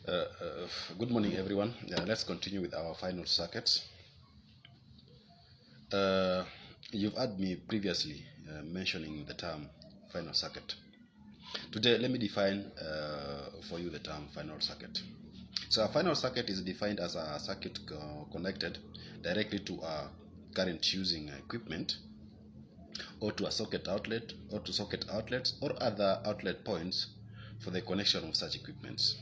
Good morning, everyone. Let's continue with our final circuits. You've heard me previously mentioning the term final circuit. Today, let me define for you the term final circuit. So, a final circuit is defined as a circuit connected directly to a current using equipment, or to a socket outlet, or to socket outlets, or other outlet points for the connection of such equipments.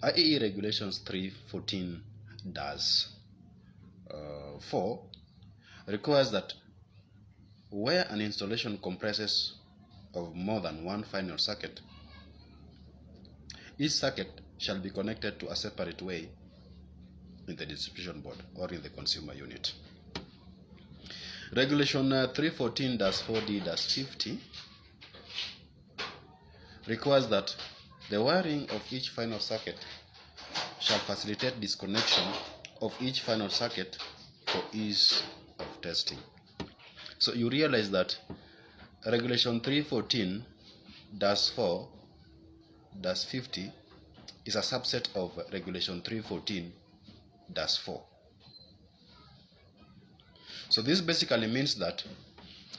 IEE Regulations 314 does 4 requires that where an installation comprises of more than one final circuit, each circuit shall be connected to a separate way in the distribution board or in the consumer unit. Regulation 314-4D-50 requires that the wiring of each final circuit shall facilitate disconnection of each final circuit for ease of testing. So you realize that Regulation 314-4-50 is a subset of Regulation 314-4. So this basically means that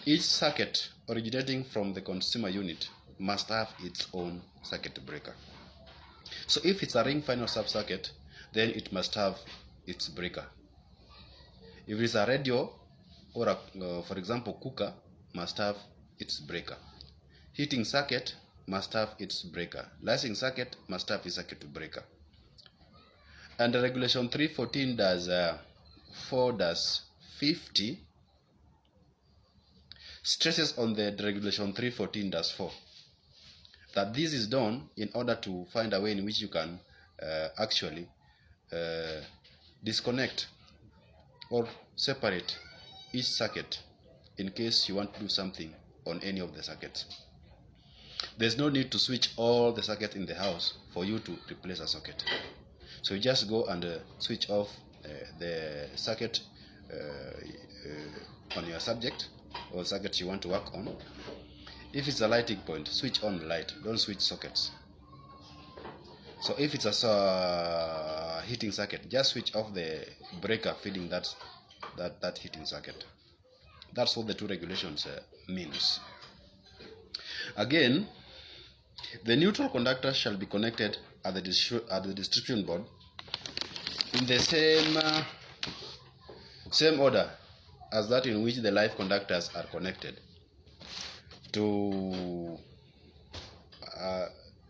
each circuit originating from the consumer unit must have its own circuit breaker. So if it's a ring final sub-circuit, then it must have its breaker. If it's a radio or a, for example, cooker, must have its breaker. Heating circuit must have its breaker. Lighting circuit must have its circuit breaker. And the Regulation 314-4-50 stresses on the Regulation 314-4 that this is done in order to find a way in which you can actually disconnect or separate each circuit in case you want to do something on any of the circuits. There's no need to switch all the circuits in the house for you to replace a socket. So you just go and switch off the circuit on your subject or circuit you want to work on. If it's a lighting point, switch on the light, don't switch sockets. So if it's a heating circuit, just switch off the breaker feeding that heating circuit. That's what the two regulations means. Again, the neutral conductor shall be connected at the distribution board in the same order as that in which the live conductors are connected to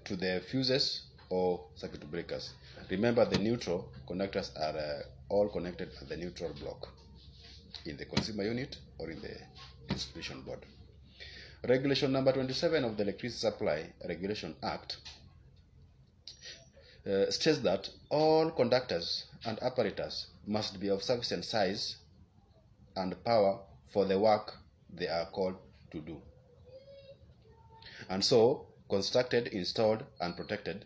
the fuses or circuit breakers. Remember, the neutral conductors are all connected at the neutral block in the consumer unit or in the distribution board. Regulation number 27 of the Electricity Supply Regulation Act states that all conductors and apparatus must be of sufficient size and power for the work they are called to do, and so constructed, installed, and protected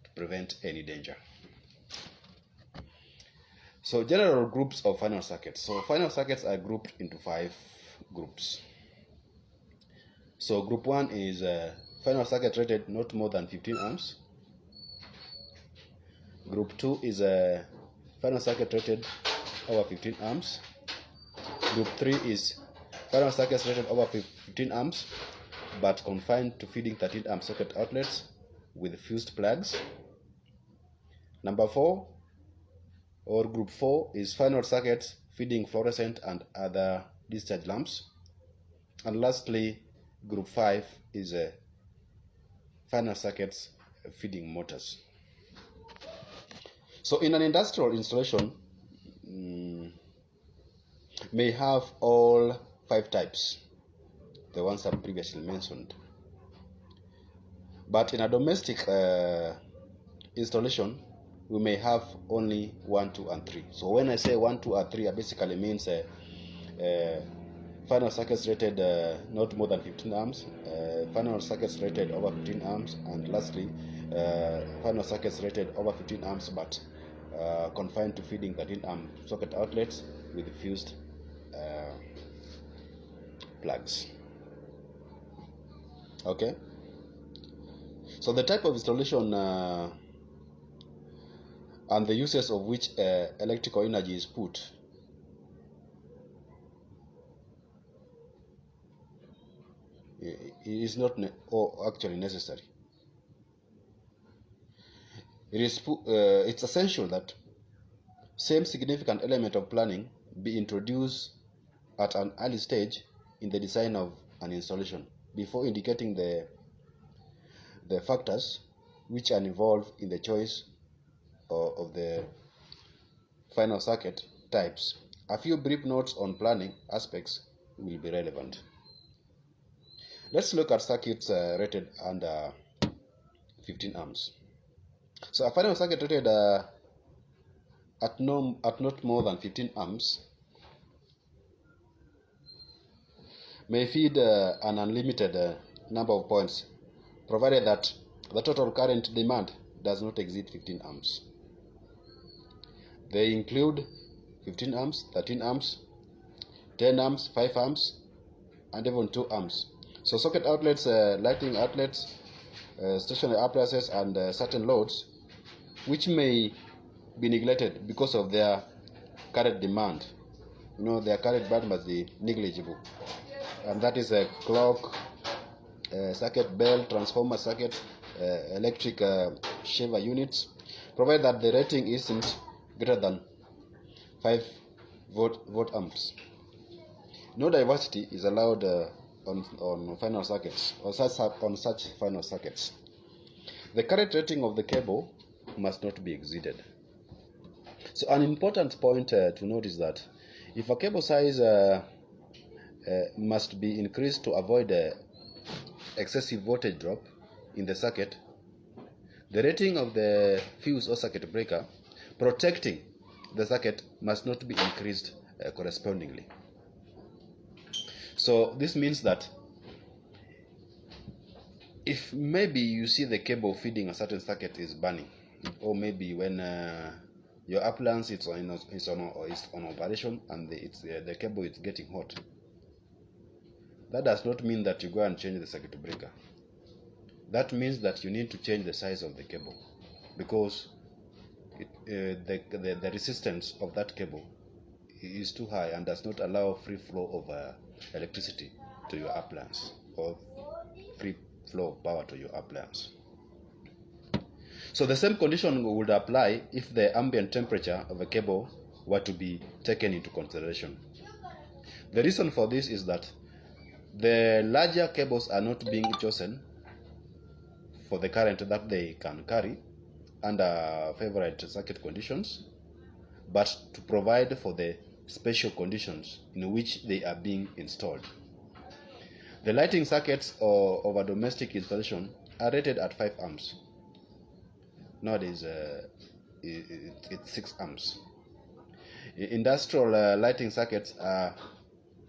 to prevent any danger. So general groups of final circuits. So final circuits are grouped into 5 groups. So group 1 is final circuit rated not more than 15 amps. Group 2 is final circuit rated over 15 amps. Group 3 is final circuits rated over 15 amps but confined to feeding 13 amp socket outlets with fused plugs. Number 4 or group 4 is final circuits feeding fluorescent and other discharge lamps. And lastly, group 5 is final circuits feeding motors. So in an industrial installation, may have all 5 types, the ones I previously mentioned. But in a domestic installation, we may have only 1, 2, and 3. So when I say 1, 2, and 3, it basically means final circuits rated not more than 15 amps, final circuits rated over 15 amps, and lastly, final circuits rated over 15 amps but confined to feeding 13 amp socket outlets with fused plugs. Okay, so the type of installation and the uses of which electrical energy is put. It is not actually necessary. It's essential that same significant element of planning be introduced at an early stage in the design of an installation before indicating the factors which are involved in the choice of the final circuit types. A few brief notes on planning aspects will be relevant. Let's look at circuits rated under 15 amps. So a final circuit rated at not more than 15 amps may feed an unlimited number of points, provided that the total current demand does not exceed 15 amps. They include 15 amps, 13 amps, 10 amps, 5 amps, and even 2 amps. So socket outlets, lighting outlets, stationary appliances, and certain loads which may be neglected because of their current demand. Their current demand must be negligible, and that is a clock, circuit, bell, transformer circuit, electric shaver units, provided that the rating isn't greater than 5 volt amps. No diversity is allowed on final circuits or on such final circuits. The current rating of the cable must not be exceeded. So an important point to note is that if a cable size must be increased to avoid excessive voltage drop in the circuit, the rating of the fuse or circuit breaker protecting the circuit must not be increased correspondingly. So this means that if maybe you see the cable feeding a certain circuit is burning, or maybe when your appliance is on operation and the cable is getting hot, that does not mean that you go and change the circuit breaker. That means that you need to change the size of the cable, because the resistance of that cable is too high and does not allow free flow of electricity to your appliance, or free flow of power to your appliance. So the same condition would apply if the ambient temperature of a cable were to be taken into consideration. The reason for this is that the larger cables are not being chosen for the current that they can carry under favorite circuit conditions, but to provide for the special conditions in which they are being installed. The lighting circuits of a domestic installation are rated at 5 amps. Nowadays, it's 6 amps. Industrial lighting circuits are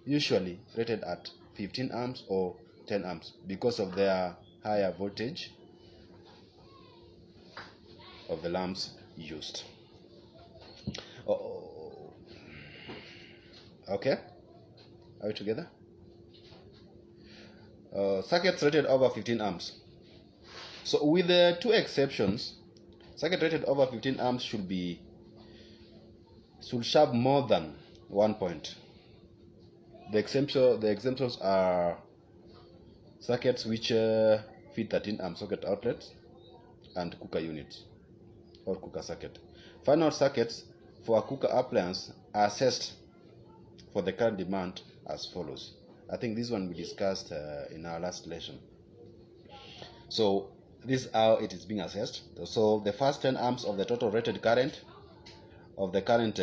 usually rated at 15 amps or 10 amps because of their higher voltage of the lamps used. Okay, are we together? Circuits rated over 15 amps. So with the two exceptions, circuit rated over 15 amps should have more than 1 point. The exemptions are circuits which feed 13 amp socket outlets and cooker units or cooker circuit. Final circuits for a cooker appliance are assessed for the current demand as follows. I think this one we discussed in our last lesson. So this is how it is being assessed. So the first 10 amps of the total rated current of the current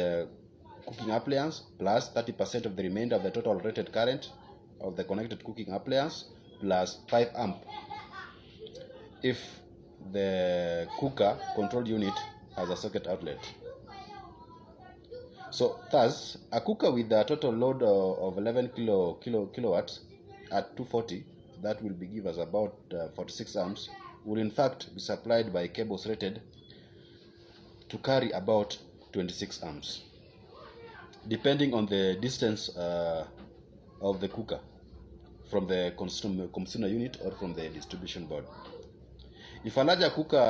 cooking appliance plus 30% of the remainder of the total rated current of the connected cooking appliance plus 5 amp if the cooker control unit has a socket outlet. So thus, a cooker with a total load of 11 kilowatts at 240, that will be give us about 46 amps, will in fact be supplied by cables rated to carry about 26 amps, depending on the distance of the cooker from the consumer unit or from the distribution board. If a larger cooker